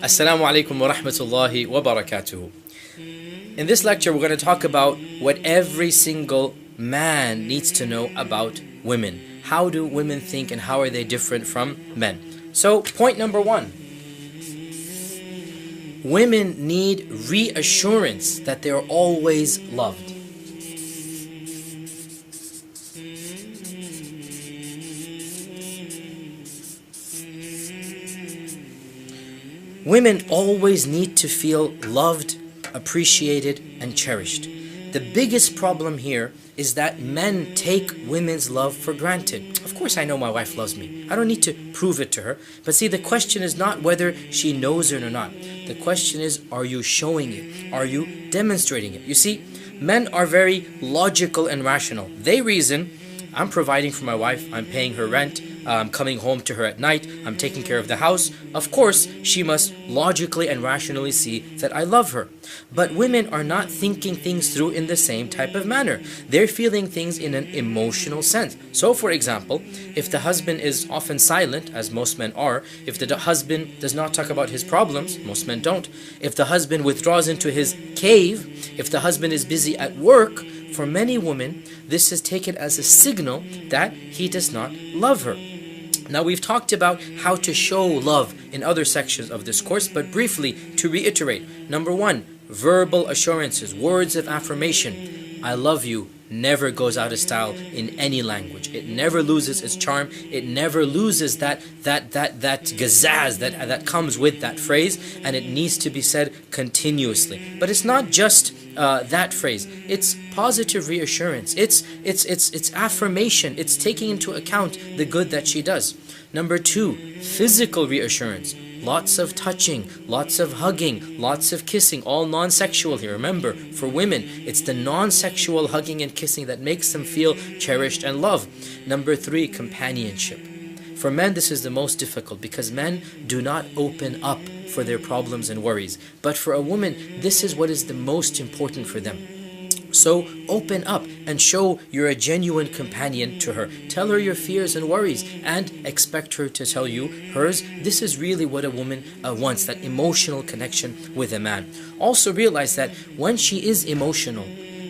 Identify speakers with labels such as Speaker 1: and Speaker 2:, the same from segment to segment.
Speaker 1: السلام عليكم ورحمة الله وبركاته. In this lecture, we're going to talk about what every single man needs to know about women. How do women think and how are they different from men? So, point number one. Women need reassurance that they are always loved. Women always need to feel loved, appreciated, and cherished. The biggest problem here is that men take women's love for granted. Of course I know my wife loves me. I don't need to prove it to her. But see, the question is not whether she knows it or not. The question is, are you showing it? Are you demonstrating it? You see, men are very logical and rational. They reason, I'm providing for my wife, I'm paying her rent, I'm coming home to her at night, I'm taking care of the house. Of course, she must logically and rationally see that I love her. But women are not thinking things through in the same type of manner. They're feeling things in an emotional sense. So for example, if the husband is often silent, as most men are, if the husband does not talk about his problems, most men don't, if the husband withdraws into his cave, if the husband is busy at work, for many women, this is taken as a signal that he does not love her. Now, we've talked about how to show love in other sections of this course, but briefly, to reiterate, number one, verbal assurances, words of affirmation. I love you never goes out of style in any language. It never loses its charm. It never loses that gazaz that comes with that phrase, and it needs to be said continuously. But it's not just that phrase. It's positive reassurance. It's affirmation. It's taking into account the good that she does. Number two, physical reassurance. Lots of touching, lots of hugging, lots of kissing, all non-sexual here. Remember, for women, it's the non-sexual hugging and kissing that makes them feel cherished and loved. Number three, companionship. For men, this is the most difficult because men do not open up for their problems and worries. But for a woman, this is what is the most important for them. So open up and show you're a genuine companion to her. Tell her your fears and worries and expect her to tell you hers. This is really what a woman wants, that emotional connection with a man. Also realize that when she is emotional,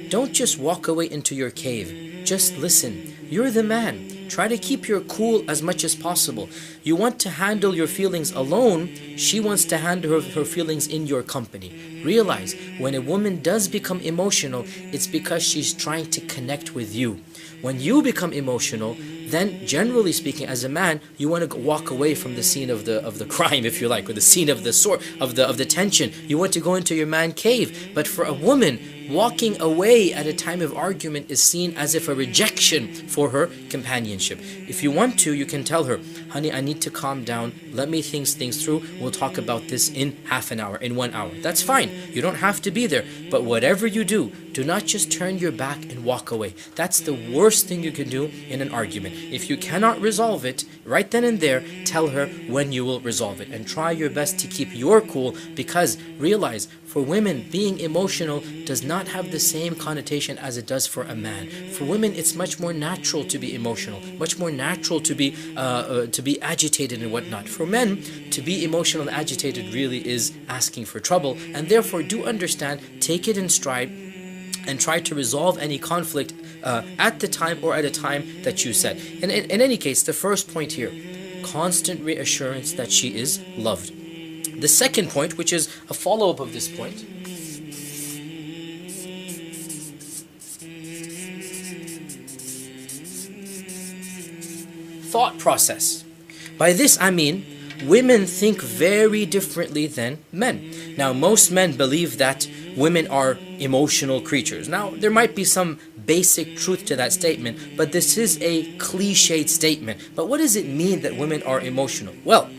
Speaker 1: don't just walk away into your cave. Just listen. You're the man. Try to keep your cool as much as possible. You want to handle your feelings alone. She wants to handle her feelings in your company. Realize, when a woman does become emotional, it's because she's trying to connect with you. When you become emotional, then generally speaking, as a man, you want to walk away from the scene of the crime, if you like, or the scene of the sword, of the tension. You want to go into your man cave. But for a woman, walking away at a time of argument is seen as if a rejection for her companionship. If you want to, you can tell her, honey, I need to calm down. Let me think things through. We'll talk about this in half an hour, in 1 hour. That's fine. You don't have to be there. But whatever you do not just turn your back and walk away. That's the worst thing you can do in an argument. If you cannot resolve it, right then and there, tell her when you will resolve it. And try your best to keep your cool, because realize, for women, being emotional does not have the same connotation as it does for a man. For women, it's much more natural to be emotional, much more natural to be agitated and whatnot. For men, to be emotional and agitated really is asking for trouble, and therefore do understand, take it in stride, and try to resolve any conflict at the time or at a time that you set. And in any case, the first point here, constant reassurance that she is loved. The second point, which is a follow-up of this point, thought process. By this I mean, women think very differently than men. Now, most men believe that women are emotional creatures. Now, there might be some basic truth to that statement, but this is a cliched statement. But what does it mean that women are emotional? Well,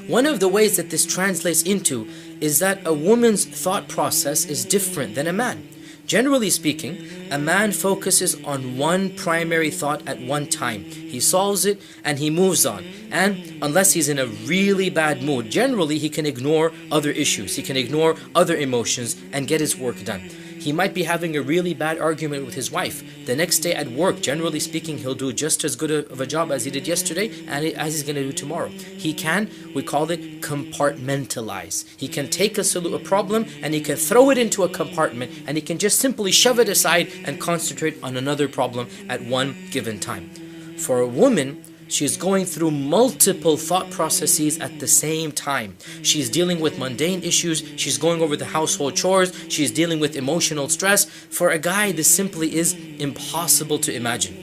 Speaker 1: one of the ways that this translates into is that a woman's thought process is different than a man. Generally speaking, a man focuses on one primary thought at one time. He solves it and he moves on. And unless he's in a really bad mood, generally he can ignore other issues. He can ignore other emotions and get his work done. He might be having a really bad argument with his wife. The next day at work, generally speaking, he'll do just as good of a job as he did yesterday and as he's going to do tomorrow. He can, we call it compartmentalize. He can take a problem and he can throw it into a compartment, and he can just simply shove it aside and concentrate on another problem at one given time. For a woman, she's going through multiple thought processes at the same time. She's dealing with mundane issues, she's going over the household chores, she's dealing with emotional stress. For a guy, this simply is impossible to imagine.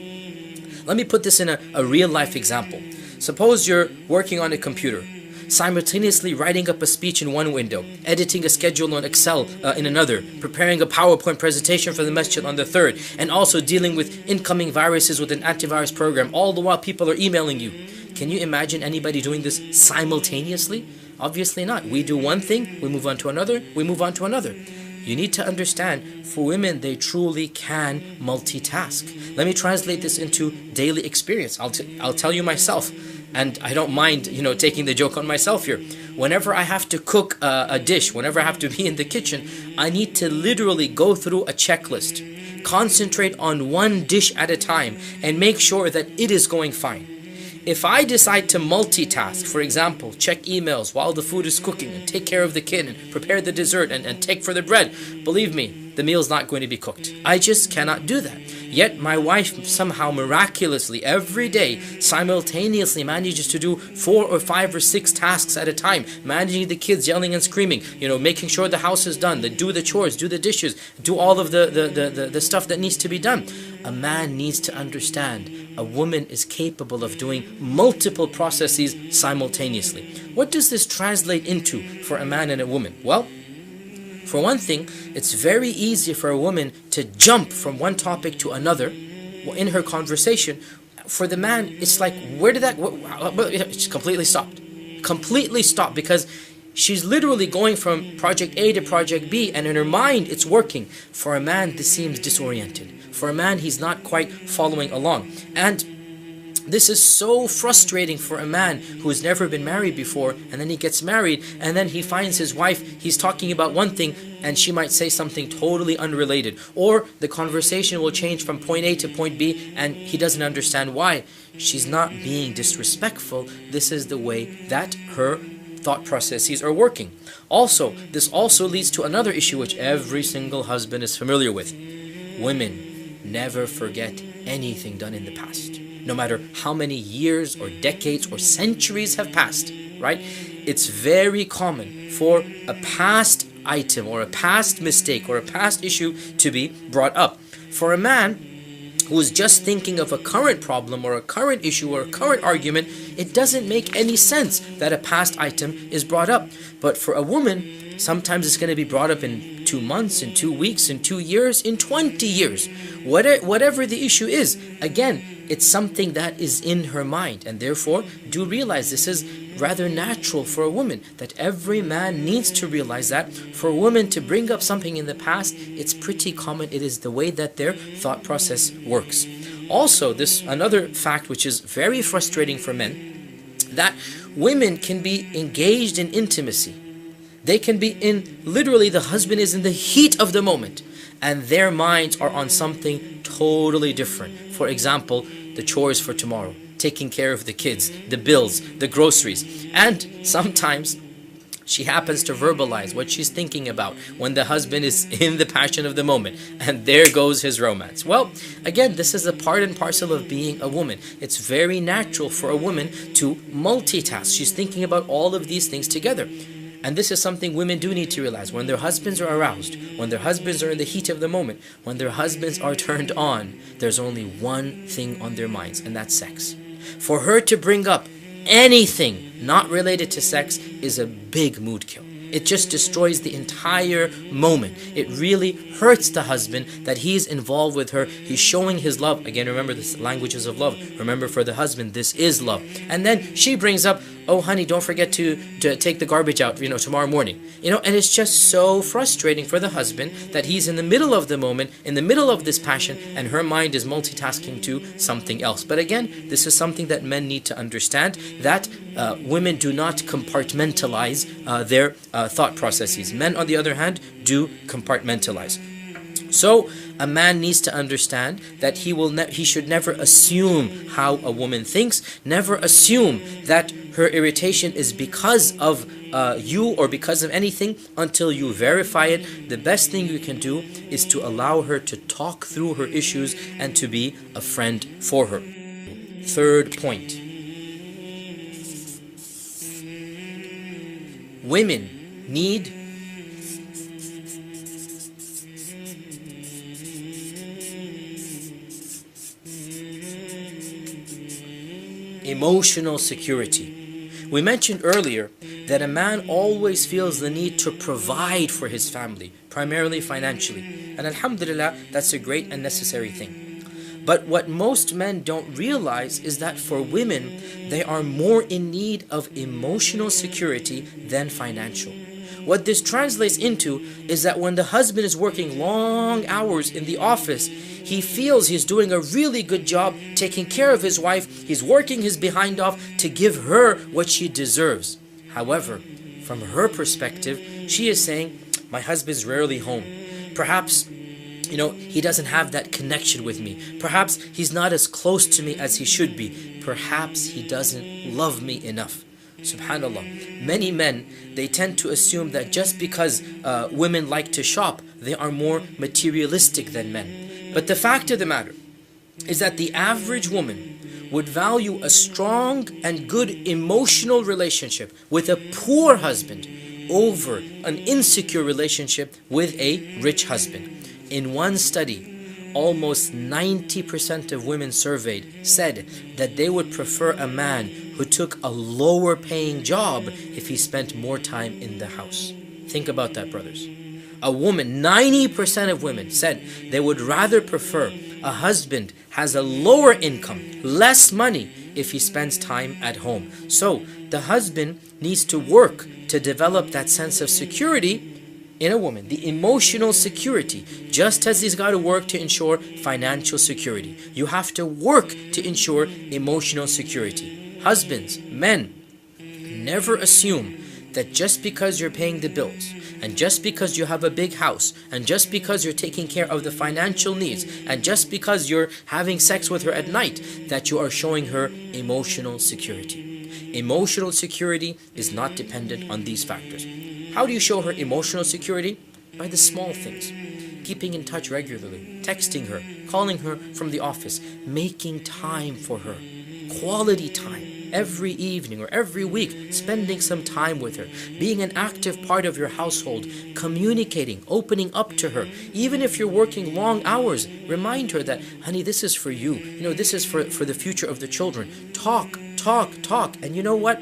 Speaker 1: Let me put this in a real life example. Suppose you're working on a computer, simultaneously writing up a speech in one window, editing a schedule on Excel in another, preparing a PowerPoint presentation for the masjid on the third, and also dealing with incoming viruses with an antivirus program, all the while people are emailing you. Can you imagine anybody doing this simultaneously? Obviously not. We do one thing, we move on to another, we move on to another. You need to understand, for women, they truly can multitask. Let me translate this into daily experience. I'll tell you myself. And I don't mind, taking the joke on myself here. Whenever I have to cook a dish, whenever I have to be in the kitchen, I need to literally go through a checklist, concentrate on one dish at a time, and make sure that it is going fine. If I decide to multitask, for example, check emails while the food is cooking and take care of the kid and prepare the dessert and take for the bread, believe me, the meal's not going to be cooked. I just cannot do that. Yet my wife somehow miraculously every day simultaneously manages to do 4 or 5 or 6 tasks at a time, managing the kids yelling and screaming, making sure the house is done, do the chores, do the dishes, do all of the stuff that needs to be done. A man needs to understand a woman is capable of doing multiple processes simultaneously. What does this translate into for a man and a woman? Well, for one thing, it's very easy for a woman to jump from one topic to another in her conversation. For the man, it's like, it's completely stopped. Completely stopped, because she's literally going from project A to project B, and in her mind, it's working. For a man, this seems disoriented. For a man, he's not quite following along. And this is so frustrating for a man who has never been married before, and then he gets married, and then he finds his wife, he's talking about one thing, and she might say something totally unrelated. Or the conversation will change from point A to point B, and he doesn't understand why. She's not being disrespectful. This is the way that her thought processes are working. Also, this also leads to another issue which every single husband is familiar with. Women never forget anything done in the past. No matter how many years or decades or centuries have passed, right? It's very common for a past item or a past mistake or a past issue to be brought up. For a man who is just thinking of a current problem or a current issue or a current argument, it doesn't make any sense that a past item is brought up. But for a woman, sometimes it's going to be brought up in 2 months, in 2 weeks, in 2 years, in 20 years. Whatever the issue is, again, it's something that is in her mind. And therefore, do realize this is rather natural for a woman, that every man needs to realize that. For a woman to bring up something in the past, it's pretty common. It is the way that their thought process works. Also, this another fact which is very frustrating for men, that women can be engaged in intimacy. They can be literally the husband is in the heat of the moment, and their minds are on something totally different. For example, the chores for tomorrow, taking care of the kids, the bills, the groceries. And sometimes she happens to verbalize what she's thinking about when the husband is in the passion of the moment, and there goes his romance. Well, again, this is a part and parcel of being a woman. It's very natural for a woman to multitask. She's thinking about all of these things together. And this is something women do need to realize. When their husbands are aroused, when their husbands are in the heat of the moment, when their husbands are turned on, there's only one thing on their minds, and that's sex. For her to bring up anything not related to sex is a big mood kill. It just destroys the entire moment. It really hurts the husband that he's involved with her. He's showing his love. Again, remember the languages of love. Remember, for the husband, this is love. And then she brings up, oh honey, don't forget to take the garbage out, tomorrow morning. And it's just so frustrating for the husband that he's in the middle of the moment, in the middle of this passion, and her mind is multitasking to something else. But again, this is something that men need to understand, that women do not compartmentalize their thought processes. Men, on the other hand, do compartmentalize. So a man needs to understand that he should never assume how a woman thinks, never assume that her irritation is because of you or because of anything until you verify it. The best thing you can do is to allow her to talk through her issues and to be a friend for her. Third point. Women need emotional security. We mentioned earlier that a man always feels the need to provide for his family, primarily financially. And alhamdulillah, that's a great and necessary thing. But what most men don't realize is that for women, they are more in need of emotional security than financial. What this translates into is that when the husband is working long hours in the office, he feels he's doing a really good job taking care of his wife. He's working his behind off to give her what she deserves. However, from her perspective, she is saying, my husband's rarely home. Perhaps, he doesn't have that connection with me. Perhaps he's not as close to me as he should be. Perhaps he doesn't love me enough. Subhanallah. Many men, they tend to assume that just because women like to shop, they are more materialistic than men. But the fact of the matter is that the average woman would value a strong and good emotional relationship with a poor husband over an insecure relationship with a rich husband. In one study, almost 90% of women surveyed said that they would prefer a man who took a lower paying job if he spent more time in the house. Think about that, brothers. A woman, 90% of women said they would rather prefer a husband has a lower income, less money if he spends time at home. So the husband needs to work to develop that sense of security in a woman, the emotional security, just as he's got to work to ensure financial security. You have to work to ensure emotional security. Husbands, men, never assume that just because you're paying the bills, and just because you have a big house, and just because you're taking care of the financial needs, and just because you're having sex with her at night, that you are showing her emotional security. Emotional security is not dependent on these factors. How do you show her emotional security? By the small things. Keeping in touch regularly, texting her, calling her from the office, making time for her, quality time. Every evening or every week, spending some time with her, being an active part of your household, communicating, opening up to her. Even if you're working long hours, remind her that, honey, this is for you. This is for the future of the children. Talk. And you know what?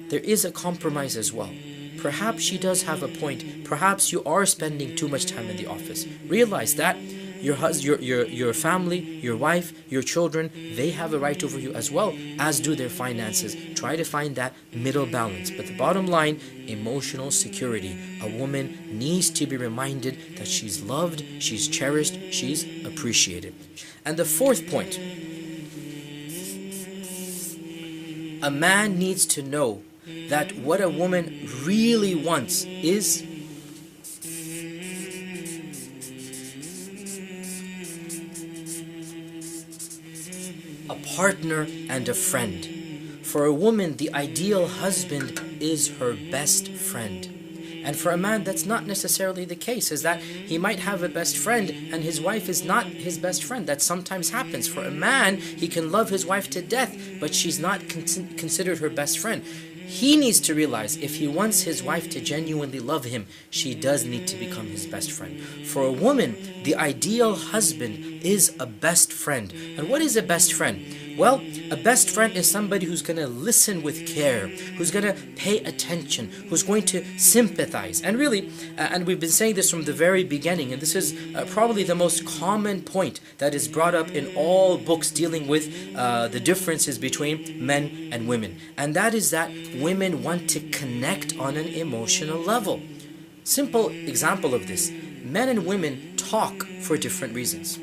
Speaker 1: There is a compromise as well. Perhaps she does have a point. Perhaps you are spending too much time in the office. Realize that your family, your wife, your children, they have a right over you as well, as do their finances. Try to find that middle balance. But the bottom line, emotional security. A woman needs to be reminded that she's loved, she's cherished, she's appreciated. And the fourth point, a man needs to know that what a woman really wants is a partner and a friend. For a woman, the ideal husband is her best friend. And for a man, that's not necessarily the case, is that he might have a best friend and his wife is not his best friend. That sometimes happens. For a man, he can love his wife to death, but she's not considered her best friend. He needs to realize if he wants his wife to genuinely love him, she does need to become his best friend. For a woman, the ideal husband is a best friend. And what is a best friend? Well, a best friend is somebody who's going to listen with care, who's going to pay attention, who's going to sympathize. And really, and we've been saying this from the very beginning, and this is probably the most common point that is brought up in all books dealing with the differences between men and women. And that is that women want to connect on an emotional level. Simple example of this, men and women talk for different reasons.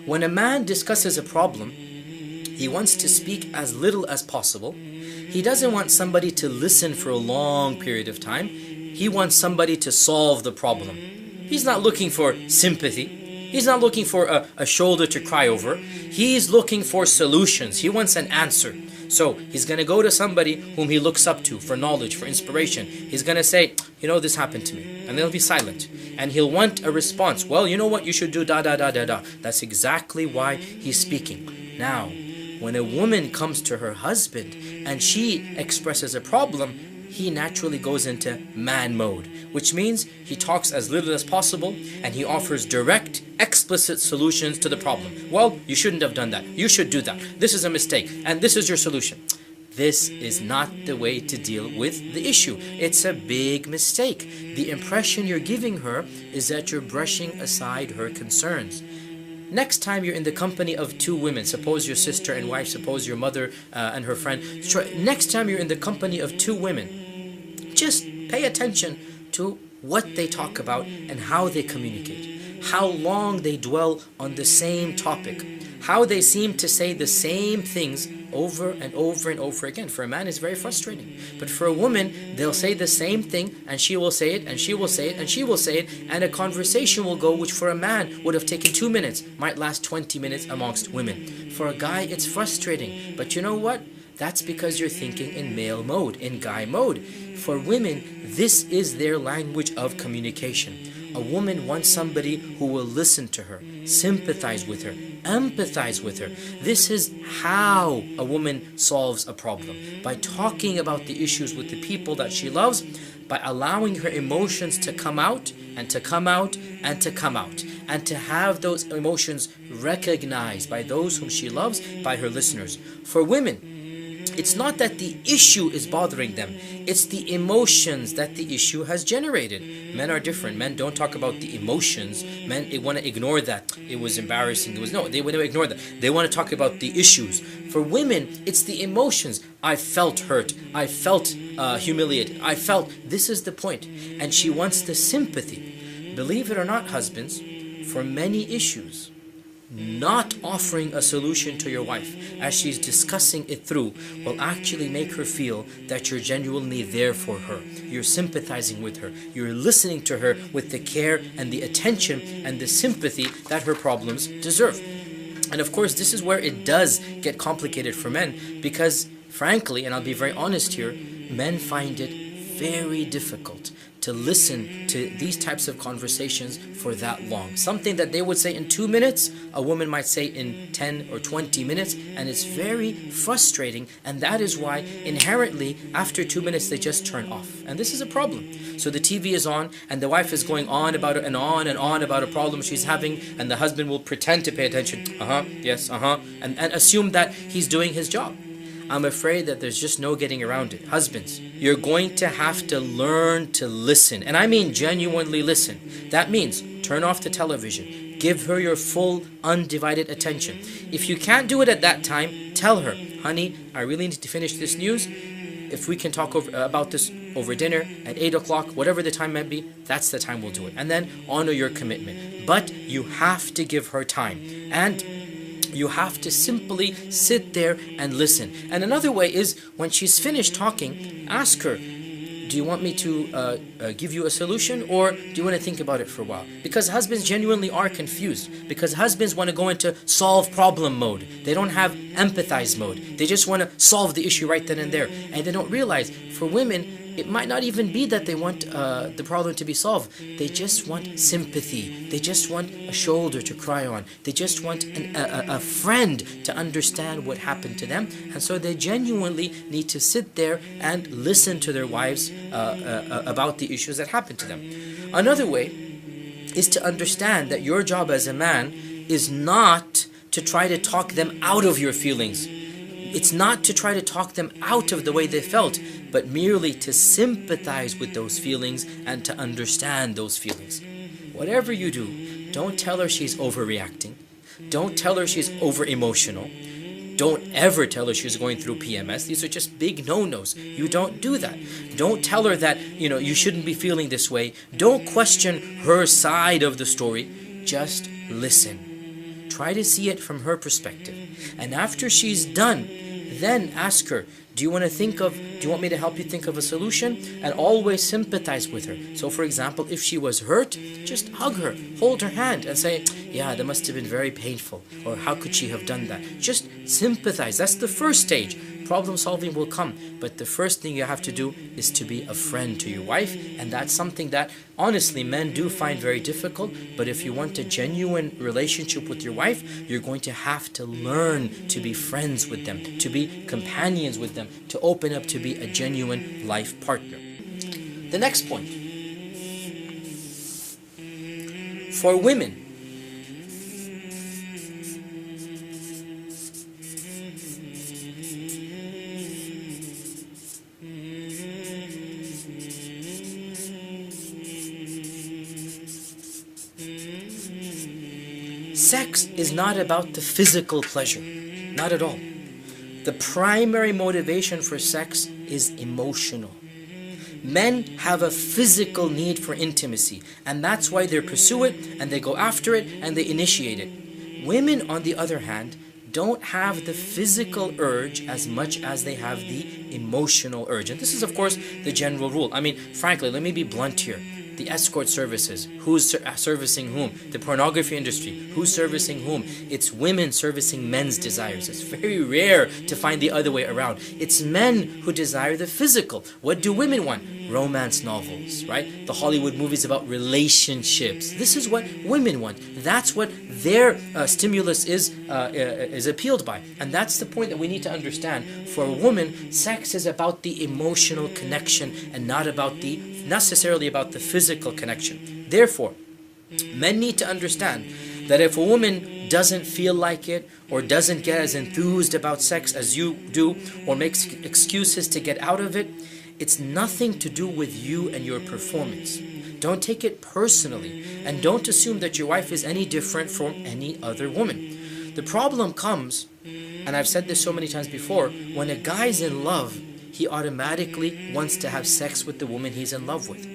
Speaker 1: When a man discusses a problem, he wants to speak as little as possible. He doesn't want somebody to listen for a long period of time. He wants somebody to solve the problem. He's not looking for sympathy. He's not looking for a shoulder to cry over. He's looking for solutions. He wants an answer. So he's going to go to somebody whom he looks up to for knowledge, for inspiration. He's going to say, you know, this happened to me. And they'll be silent. And he'll want a response. Well, you know what? You should do da da da da da. That's exactly why he's speaking. Now, when a woman comes to her husband and she expresses a problem, he naturally goes into man mode, which means he talks as little as possible and he offers direct, explicit solutions to the problem. Well, you shouldn't have done that. You should do that. This is a mistake and this is your solution. This is not the way to deal with the issue. It's a big mistake. The impression you're giving her is that you're brushing aside her concerns. Next time you're in the company of two women, suppose your sister and wife, suppose your mother and her friend. Next time you're in the company of two women, just pay attention to what they talk about and how they communicate, how long they dwell on the same topic, how they seem to say the same things over and over and over again. For a man, it's very frustrating. But for a woman, they'll say the same thing and she will say it and she will say it and she will say it, and a conversation will go which for a man would have taken 2 minutes, might last 20 minutes amongst women. For a guy, it's frustrating. But you know what? That's because you're thinking in male mode, in guy mode. For women, this is their language of communication. A woman wants somebody who will listen to her, sympathize with her, empathize with her. This is how a woman solves a problem. By talking about the issues with the people that she loves, by allowing her emotions to come out and to come out and to come out, and to have those emotions recognized by those whom she loves, by her listeners. For women, it's not that the issue is bothering them, it's the emotions that the issue has generated. Men are different. Men don't talk about the emotions. Men, they want to ignore that. It was embarrassing. They want to ignore that. They want to talk about the issues. For women, it's the emotions. I felt hurt. I felt humiliated. I felt, this is the point. And she wants the sympathy. Believe it or not, husbands, for many issues, not offering a solution to your wife as she's discussing it through will actually make her feel that you're genuinely there for her. You're sympathizing with her. You're listening to her with the care and the attention and the sympathy that her problems deserve. And of course, this is where it does get complicated for men, because frankly, and I'll be very honest here, men find it very difficult to listen to these types of conversations for that long. Something that they would say in 2 minutes, a woman might say in 10 or 20 minutes, and it's very frustrating, and that is why inherently after 2 minutes they just turn off. And this is a problem. So the TV is on and the wife is going on about it and on about a problem she's having, and the husband will pretend to pay attention, yes, and assume that he's doing his job. I'm afraid that there's just no getting around it. Husbands, you're going to have to learn to listen. And I mean genuinely listen. That means turn off the television. Give her your full, undivided attention. If you can't do it at that time, tell her, honey, I really need to finish this news. If we can talk about this over dinner at 8 o'clock, whatever the time might be, that's the time we'll do it. And then honor your commitment. But you have to give her time. And you have to simply sit there and listen. And another way is, when she's finished talking, ask her, do you want me to give you a solution, or do you want to think about it for a while? Because husbands genuinely are confused. Because husbands want to go into solve problem mode. They don't have empathize mode. They just want to solve the issue right then and there. And they don't realize, for women, it might not even be that they want the problem to be solved. They just want sympathy. They just want a shoulder to cry on. They just want a friend to understand what happened to them. And so they genuinely need to sit there and listen to their wives about the issues that happened to them. Another way is to understand that your job as a man is not to try to talk them out of your feelings. It's not to try to talk them out of the way they felt, but merely to sympathize with those feelings and to understand those feelings. Whatever you do, don't tell her she's overreacting. Don't tell her she's over-emotional. Don't ever tell her she's going through PMS. These are just big no-nos. You don't do that. Don't tell her that, you shouldn't be feeling this way. Don't question her side of the story. Just listen. Try to see it from her perspective. And after she's done, then ask her, do you want me to help you think of a solution? And always sympathize with her. So for example, if she was hurt, just hug her, hold her hand and say, yeah, that must have been very painful, or how could she have done that? Just sympathize. That's the first stage. Problem solving will come, but the first thing you have to do is to be a friend to your wife, and that's something that honestly men do find very difficult. But if you want a genuine relationship with your wife, you're going to have to learn to be friends with them, to be companions with them, to open up to be a genuine life partner. The next point. For women, sex is not about the physical pleasure, not at all. The primary motivation for sex is emotional. Men have a physical need for intimacy, and that's why they pursue it, and they go after it, and they initiate it. Women, on the other hand, don't have the physical urge as much as they have the emotional urge. And this is, of course, the general rule. I mean, frankly, let me be blunt here. The escort services, who's servicing whom? The pornography industry, who's servicing whom? It's women servicing men's desires. It's very rare to find the other way around. It's men who desire the physical. What do women want? Romance novels, right? The Hollywood movies about relationships. This is what women want. That's what their stimulus is appealed by. And that's the point that we need to understand. For a woman, sex is about the emotional connection and not necessarily about the physical connection. Therefore, men need to understand that if a woman doesn't feel like it, or doesn't get as enthused about sex as you do, or makes excuses to get out of it, it's nothing to do with you and your performance. Don't take it personally, and don't assume that your wife is any different from any other woman. The problem comes, and I've said this so many times before, when a guy's in love, he automatically wants to have sex with the woman he's in love with.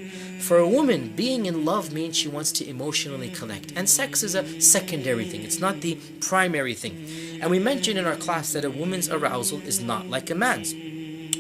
Speaker 1: For a woman, being in love means she wants to emotionally connect. And sex is a secondary thing. It's not the primary thing. And we mentioned in our class that a woman's arousal is not like a man's.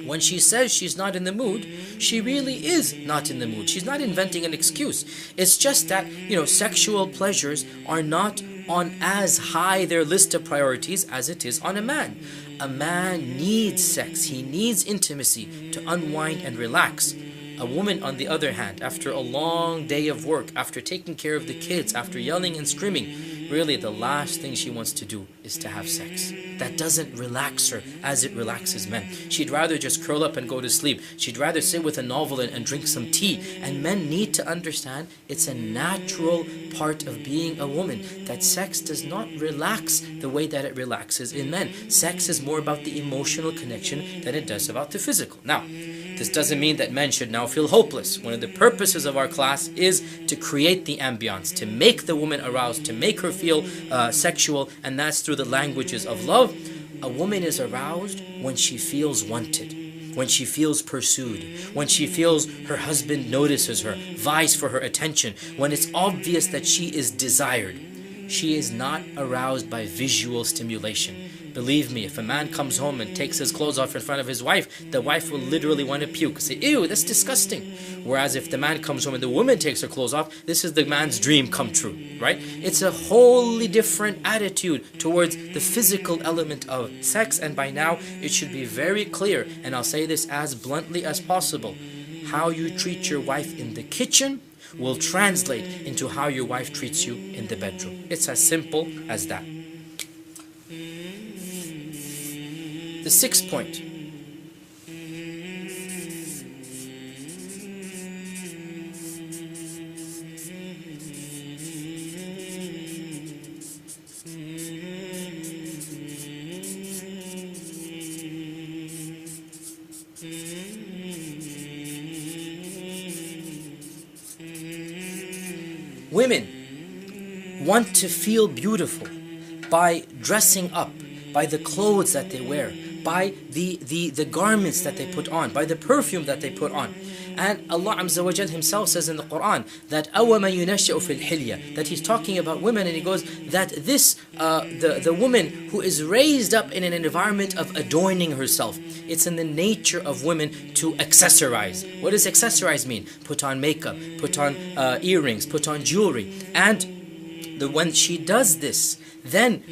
Speaker 1: When she says she's not in the mood, she really is not in the mood. She's not inventing an excuse. It's just that, sexual pleasures are not on as high their list of priorities as it is on a man. A man needs sex. He needs intimacy to unwind and relax. A woman, on the other hand, after a long day of work, after taking care of the kids, after yelling and screaming, really the last thing she wants to do is to have sex. That doesn't relax her as it relaxes men. She'd rather just curl up and go to sleep. She'd rather sit with a novel and drink some tea. And men need to understand it's a natural part of being a woman, that sex does not relax the way that it relaxes in men. Sex is more about the emotional connection than it does about the physical. Now, this doesn't mean that men should now feel hopeless. One of the purposes of our class is to create the ambience, to make the woman aroused, to make her feel sexual, and that's through the languages of love. A woman is aroused when she feels wanted, when she feels pursued, when she feels her husband notices her, vies for her attention, when it's obvious that she is desired. She is not aroused by visual stimulation. Believe me, if a man comes home and takes his clothes off in front of his wife, the wife will literally want to puke. Say, ew, that's disgusting. Whereas if the man comes home and the woman takes her clothes off, this is the man's dream come true, right? It's a wholly different attitude towards the physical element of sex, and by now it should be very clear, and I'll say this as bluntly as possible. How you treat your wife in the kitchen will translate into how your wife treats you in the bedroom. It's as simple as that. The sixth point. Women want to feel beautiful by dressing up, by the clothes that they wear, by the garments that they put on, by the perfume that they put on. And Allah Azza wa Jal himself says in the Quran that أَوَمَا يُنَشَّأُ فِي الْحِلْيَةِ, that he's talking about women, and he goes that this the woman who is raised up in an environment of adorning herself, it's in the nature of women to accessorize. What does accessorize mean? Put on makeup, put on earrings, put on jewelry. And when she does this, then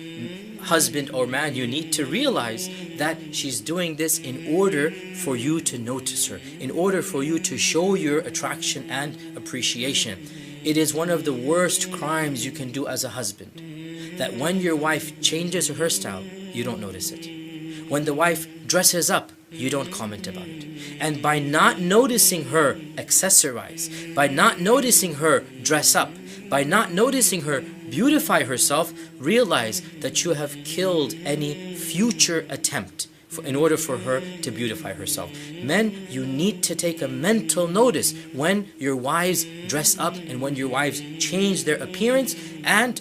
Speaker 1: husband or man, you need to realize that she's doing this in order for you to notice her, in order for you to show your attraction and appreciation. It is one of the worst crimes you can do as a husband, that when your wife changes her hairstyle, you don't notice it. When the wife dresses up, you don't comment about it. And by not noticing her accessorize, by not noticing her dress up, by not noticing her beautify herself, realize that you have killed any future attempt in order for her to beautify herself. Men, you need to take a mental notice when your wives dress up and when your wives change their appearance. And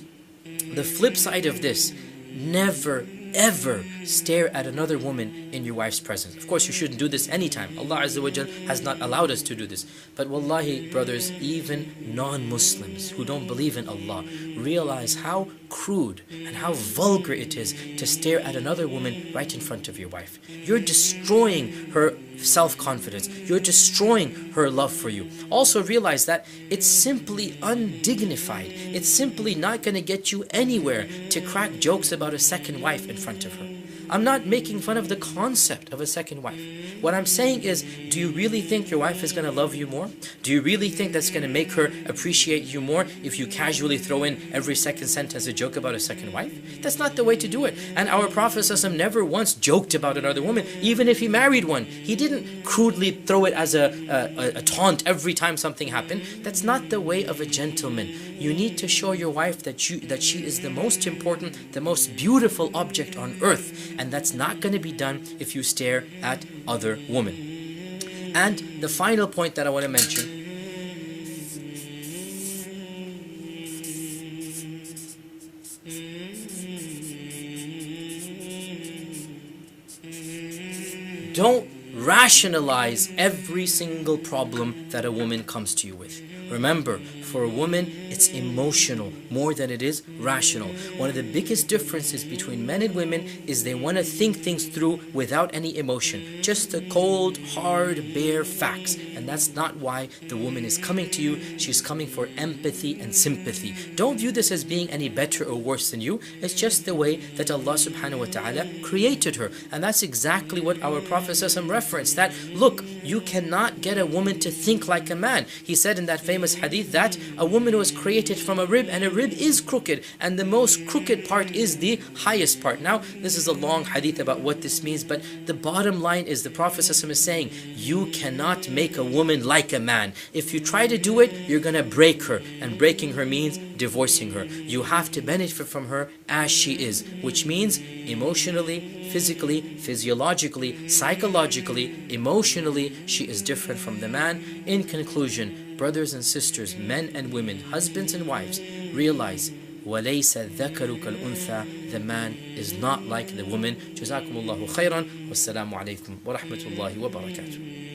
Speaker 1: the flip side of this, never ever stare at another woman in your wife's presence. Of course, you shouldn't do this anytime. Allah Azza wa Jal has not allowed us to do this. But wallahi, brothers, even non-Muslims who don't believe in Allah realize how crude and how vulgar it is to stare at another woman right in front of your wife. You're destroying her self-confidence. You're destroying her love for you. Also realize that it's simply undignified. It's simply not going to get you anywhere to crack jokes about a second wife in front of her. I'm not making fun of the concept of a second wife. What I'm saying is, do you really think your wife is going to love you more? Do you really think that's going to make her appreciate you more if you casually throw in every second sentence a joke about a second wife? That's not the way to do it. And our Prophet ﷺ never once joked about another woman, even if he married one. He didn't crudely throw it as a taunt every time something happened. That's not the way of a gentleman. You need to show your wife that she is the most important, the most beautiful object on earth. And that's not going to be done if you stare at other women. And the final point that I want to mention, don't rationalize every single problem that a woman comes to you with. Remember, for a woman, it's emotional more than it is rational. One of the biggest differences between men and women is they want to think things through without any emotion. Just the cold, hard, bare facts. And that's not why the woman is coming to you. She's coming for empathy and sympathy. Don't view this as being any better or worse than you. It's just the way that Allah subhanahu wa ta'ala created her. And that's exactly what our Prophet ﷺ referenced. That, look, you cannot get a woman to think like a man. He said in that famous hadith that a woman was created from a rib, and a rib is crooked, and the most crooked part is the highest part. Now, this is a long hadith about what this means, but the bottom line is the Prophet ﷺ is saying, you cannot make a woman like a man. If you try to do it, you're going to break her, and breaking her means divorcing her. You have to benefit from her as she is, which means emotionally, physically, physiologically, psychologically, emotionally, she is different from the man. In conclusion, brothers and sisters, men and women, husbands and wives, realize وَلَيْسَ الذَّكَرُ كَالْأُنْثَى, the man is not like the woman. جزاكم الله خيرا والسلام عليكم ورحمة الله وبركاته.